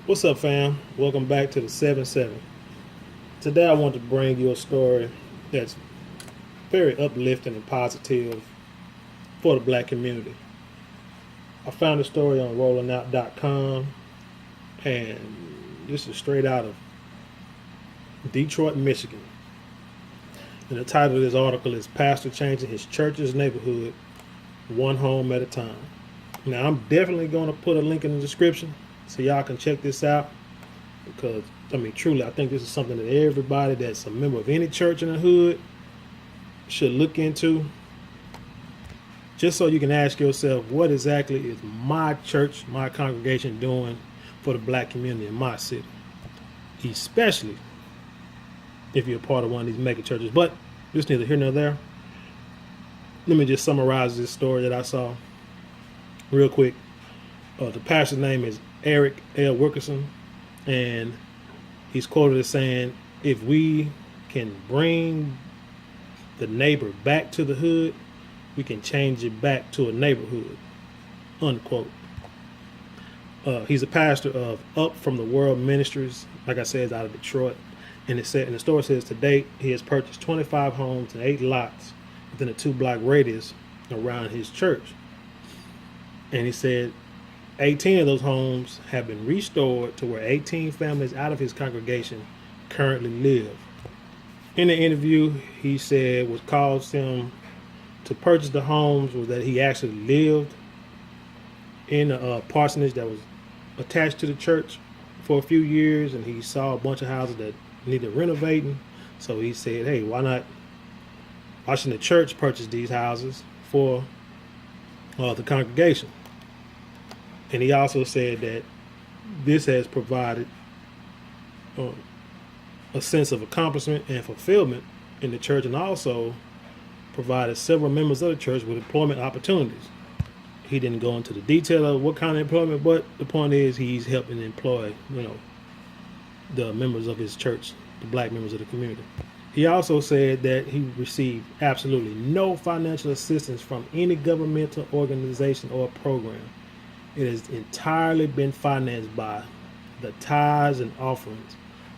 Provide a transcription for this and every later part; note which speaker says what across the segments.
Speaker 1: What's up, fam? Welcome back to the 7-7. Today, I want to bring you a story that's very uplifting and positive for the black community. I found a story on rollingout.com, and this is straight out of Detroit, Michigan. And the title of this article is Pastor Changing His Church's Neighborhood One Home at a Time. Now, I'm definitely going to put a link in the description so y'all can check this out, because truly, I think this is something that everybody that's a member of any church in the hood should look into, just so you can ask yourself, what exactly is my church, my congregation doing for the black community in my city, especially if you're a part of one of these mega churches. But this neither here nor there. Let me just summarize this story that I saw real quick. The pastor's name is Arric L. Wilkerson, and he's quoted as saying, if we can bring the neighbor back to the hood, we can change it back to a neighborhood, unquote. He's a pastor of Up from the World Ministries, like I said, out of Detroit. And the story says to date, he has purchased 25 homes and 8 lots within a 2-block radius around his church. And he said 18 of those homes have been restored to where 18 families out of his congregation currently live. In the interview, he said what caused him to purchase the homes was that he actually lived in a parsonage that was attached to the church for a few years, and he saw a bunch of houses that needed renovating. So he said, hey, why shouldn't the church purchase these houses for the congregation? And he also said that this has provided a sense of accomplishment and fulfillment in the church, and also provided several members of the church with employment opportunities. He didn't go into the detail of what kind of employment, but the point is he's helping employ, the members of his church, the black members of the community. He also said that he received absolutely no financial assistance from any governmental organization or program. It has entirely been financed by the tithes and offerings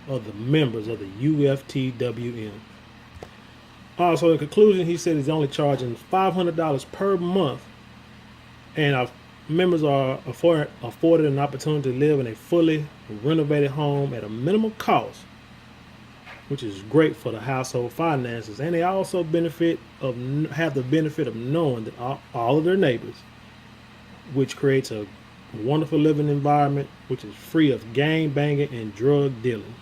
Speaker 1: of the members of the UFTWM. Also, in conclusion, he said he's only charging $500 per month, and our members are afforded an opportunity to live in a fully renovated home at a minimal cost, which is great for the household finances. And they also have the benefit of knowing that all of their neighbors, which creates a wonderful living environment, which is free of gang banging and drug dealing.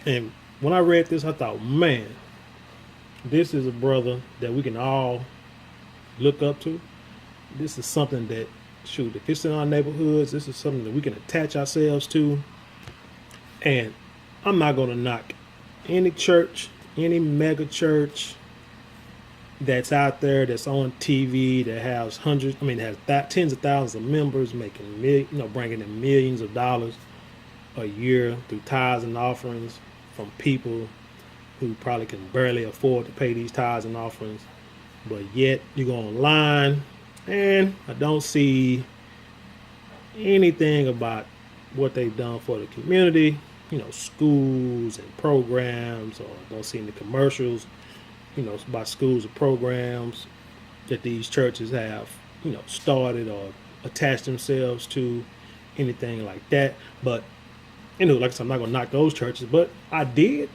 Speaker 1: And when I read this, I thought, man, this is a brother that we can all look up to. This is something that, if it's in our neighborhoods, this is something that we can attach ourselves to. And I'm not going to knock any church, any mega church that's out there, that's on TV, that has tens of thousands of members, bringing in millions of dollars a year through tithes and offerings from people who probably can barely afford to pay these tithes and offerings. But yet you go online and I don't see anything about what they've done for the community, schools and programs, or don't see any commercials, about schools or programs that these churches have, started or attached themselves to, anything like that. But, like I said, I'm not going to knock those churches, but I did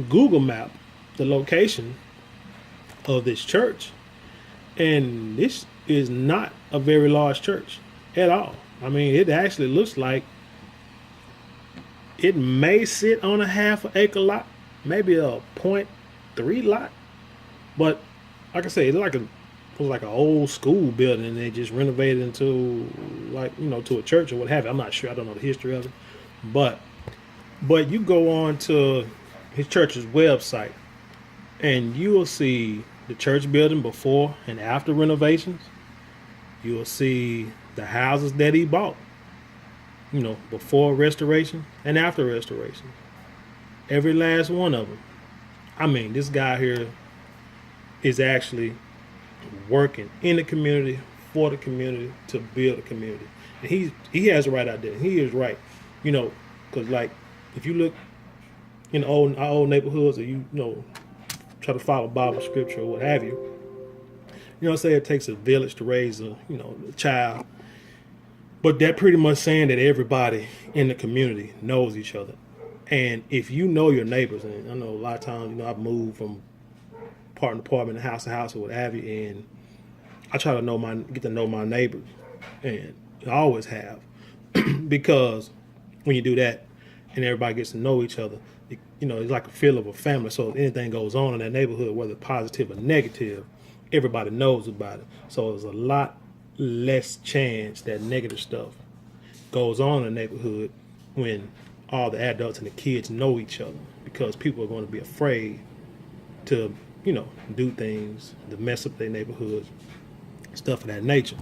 Speaker 1: Google map the location of this church, and this is not a very large church at all. It actually looks like it may sit on a half-acre lot, maybe a .3 lot. But like I said, it was like an old school building, and they just renovated into to a church or what have you. I'm not sure. I don't know the history of it. But you go on to his church's website, and you will see the church building before and after renovations. You will see the houses that he bought, before restoration and after restoration. Every last one of them. This guy here is actually working in the community, for the community, to build a community. And he has it right out there. He is right. You know, because like if you look in our old neighborhoods, or you know try to follow Bible scripture or what have you, you know, say it takes a village to raise a child, but that pretty much saying that everybody in the community knows each other. And if you know your neighbors, and I know a lot of times, I've moved from apartment to apartment, house to house, or what have you, and I try to get to know my neighbors, and I always have, because when you do that, and everybody gets to know each other, it's like a feel of a family. So if anything goes on in that neighborhood, whether positive or negative, everybody knows about it. So there's a lot less chance that negative stuff goes on in the neighborhood when all the adults and the kids know each other, because people are going to be afraid to, do things to mess up their neighborhoods, stuff of that nature.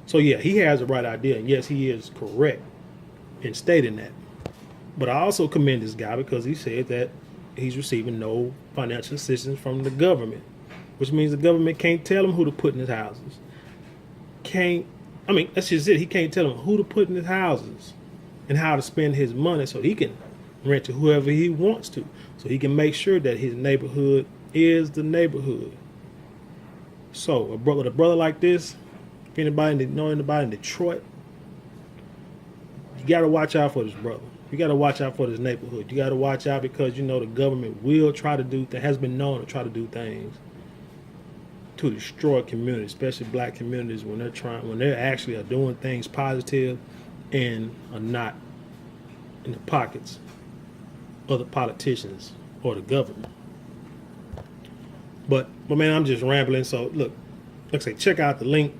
Speaker 1: So yeah, he has the right idea, and yes, he is correct in stating that. But I also commend this guy because he said that he's receiving no financial assistance from the government, which means the government can't tell him who to put in his houses. That's just it. He can't tell him who to put in his houses and how to spend his money so he can rent to whoever he wants to, so he can make sure that his neighborhood is the neighborhood. So a brother like this, if anybody know anybody in Detroit, you got to watch out for this brother. You got to watch out for this neighborhood. You got to watch out because the government will try to has been known to try to do things to destroy communities, especially black communities, when they're actually are doing things positive and are not in the pockets of the politicians or the government. But man, I'm just rambling. So look, like I say, check out the link.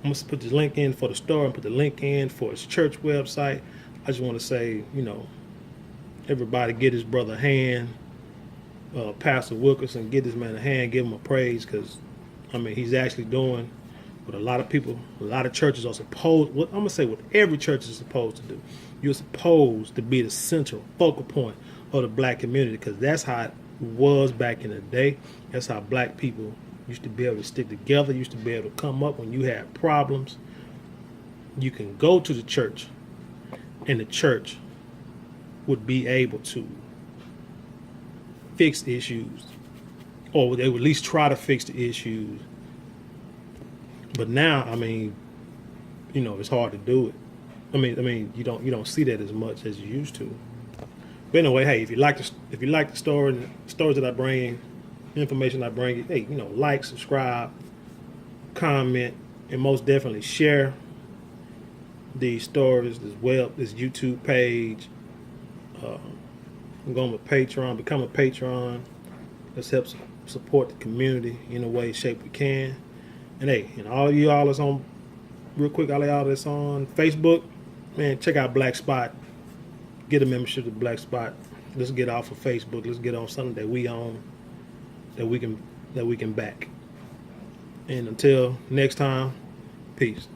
Speaker 1: I'm gonna put the link in for the store and put the link in for his church website. I just want to say, everybody get his brother a hand. Pastor Wilkerson, get this man a hand, give him a praise, because, he's actually doing what a lot of people, a lot of churches are supposed, I'm going to say what every church is supposed to do. You're supposed to be the central focal point of the black community, because that's how it was back in the day. That's how black people used to be able to stick together, used to be able to come up when you had problems. You can go to the church, and the church would be able to fix issues, or they would at least try to fix the issues. But now, it's hard to do it. You don't see that as much as you used to. But anyway, hey, if you like the story and the stories that I bring, the information I bring, hey, like, subscribe, comment, and most definitely share these stories, this YouTube page. I'm going with Patreon. Become a patron. Let's help support the community in a way, shape we can. And hey, and all of y'all that's on, real quick, all of y'all that's on Facebook, man, check out Black Spot. Get a membership to Black Spot. Let's get off of Facebook. Let's get on something that we own, that we can back. And until next time, peace.